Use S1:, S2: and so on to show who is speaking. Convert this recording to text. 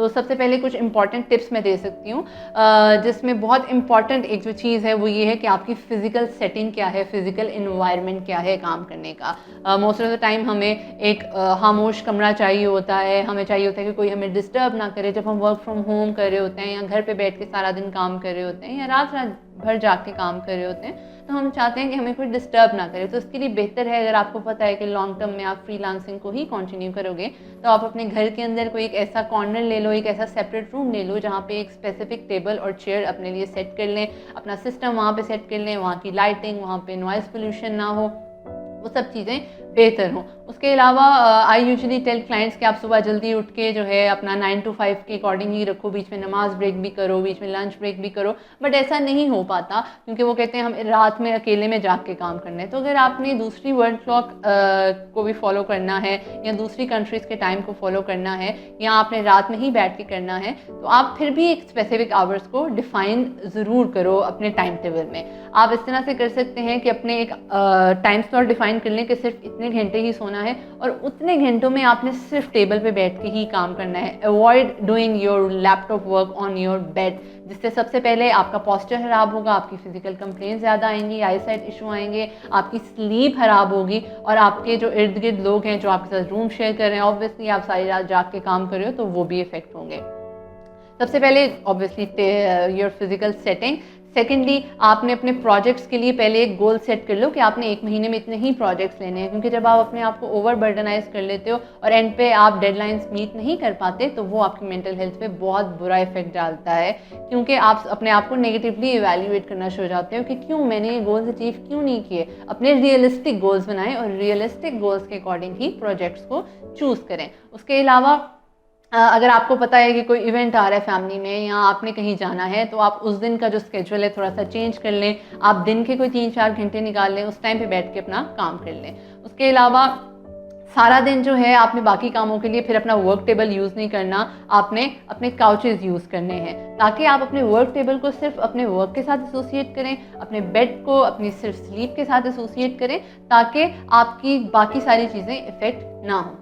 S1: सबसे पहले कुछ इंपॉर्टेंट टिप्स मैं दे सकती हूँ, जिसमें बहुत इंपॉर्टेंट एक जो चीज़ है वो ये है कि आपकी फ़िज़िकल सेटिंग क्या है, फ़िज़िकल इन्वायरमेंट क्या है काम करने का। मोस्ट ऑफ द टाइम हमें एक खामोश कमरा चाहिए होता है, हमें चाहिए होता है कि कोई हमें डिस्टर्ब ना करे जब हम वर्क फ्रॉम होम कर रहे होते हैं या घर पे बैठ के सारा दिन काम कर रहे होते हैं या रात रात भर जाग के काम कर रहे होते हैं, तो हम चाहते हैं कि हमें कोई डिस्टर्ब ना करे। तो इसके लिए बेहतर है, अगर आपको पता है कि लॉन्ग टर्म में आप फ्रीलांसिंग को ही कंटिन्यू करोगे, तो आप अपने घर के अंदर कोई एक ऐसा कॉर्नर ले लो, एक ऐसा सेपरेट रूम ले लो जहाँ पे एक स्पेसिफिक टेबल और चेयर अपने लिए सेट कर लें, अपना सिस्टम वहाँ पे सेट कर लें, वहाँ की लाइटिंग, वहाँ पे नॉइज़ पोल्यूशन ना हो, वो सब चीज़ें बेहतर हों। उसके अलावा आई यूजुअली टेल क्लाइंट्स कि आप सुबह जल्दी उठ के जो है अपना 9 to 5 के अकॉर्डिंग ही रखो, बीच में नमाज ब्रेक भी करो, बीच में लंच ब्रेक भी करो, बट ऐसा नहीं हो पाता क्योंकि वो कहते हैं हम रात में अकेले में जाग के काम करना है। तो अगर आपने दूसरी वर्ल्ड क्लॉक को भी फॉलो करना है या दूसरी कंट्रीज़ के टाइम को फॉलो करना है या आपने रात में ही बैठ के करना है, तो आप फिर भी एक स्पेसिफिक आवर्स को डिफ़ाइन ज़रूर करो अपने टाइम टेबल में। आप इस तरह से कर सकते हैं कि अपने एक टाइम स्लॉट डिफ़ाइन कर लें कि सिर्फ इतने घंटे ही सोना है और उतने घंटों में आपने सिर्फ टेबल पे बैठ के ही काम करना है। Avoid doing your laptop work on your bed, जिससे सबसे पहले आपका पोस्चर खराब होगा, आपकी फिजिकल कंप्लेंट्स ज़्यादा आएंगी, आई साइट इशू आएंगे, आपकी स्लीप खराब होगी और आपके जो इर्द गिर्द लोग हैं जो आपके साथ रूम शेयर कर रहे हैं, ऑब्वियसली आप सारी रात जाग के काम कर रहे हो तो वो भी इफेक्ट होंगे। सबसे पहले obviously your physical setting. Secondly आपने अपने प्रोजेक्ट्स के लिए पहले एक गोल सेट कर लो कि आपने एक महीने में इतने ही प्रोजेक्ट्स लेने हैं, क्योंकि जब आप अपने आप को ओवर बर्डनाइज कर लेते हो और एंड पे आप डेडलाइंस मीट नहीं कर पाते तो वो आपकी मेंटल हेल्थ पे बहुत बुरा इफेक्ट डालता है, क्योंकि आप अपने आप को नेगेटिवली इवैल्यूएट करना शुरू हो जाते हो कि क्यों मैंने ये गोल्स अचीव क्यों नहीं किए। अपने रियलिस्टिक गोल्स बनाएं और रियलिस्टिक गोल्स के अकॉर्डिंग ही प्रोजेक्ट्स को चूज़ करें। उसके अलावा अगर आपको पता है कि कोई इवेंट आ रहा है फैमिली में या आपने कहीं जाना है, तो आप उस दिन का जो स्केड्यूल है थोड़ा सा चेंज कर लें। आप दिन के कोई 3-4 घंटे निकाल लें, उस टाइम पे बैठ के अपना काम कर लें। उसके अलावा सारा दिन जो है आपने बाकी कामों के लिए फिर अपना वर्क टेबल यूज़ नहीं करना, आपने अपने काउचेज़ यूज़ करने हैं, ताकि आप अपने वर्क टेबल को सिर्फ अपने वर्क के साथ एसोसिएट करें, अपने बेड को अपनी सिर्फ स्लीप के साथ एसोसिएट करें, ताकि आपकी बाकी सारी चीज़ें इफ़ेक्ट ना हो।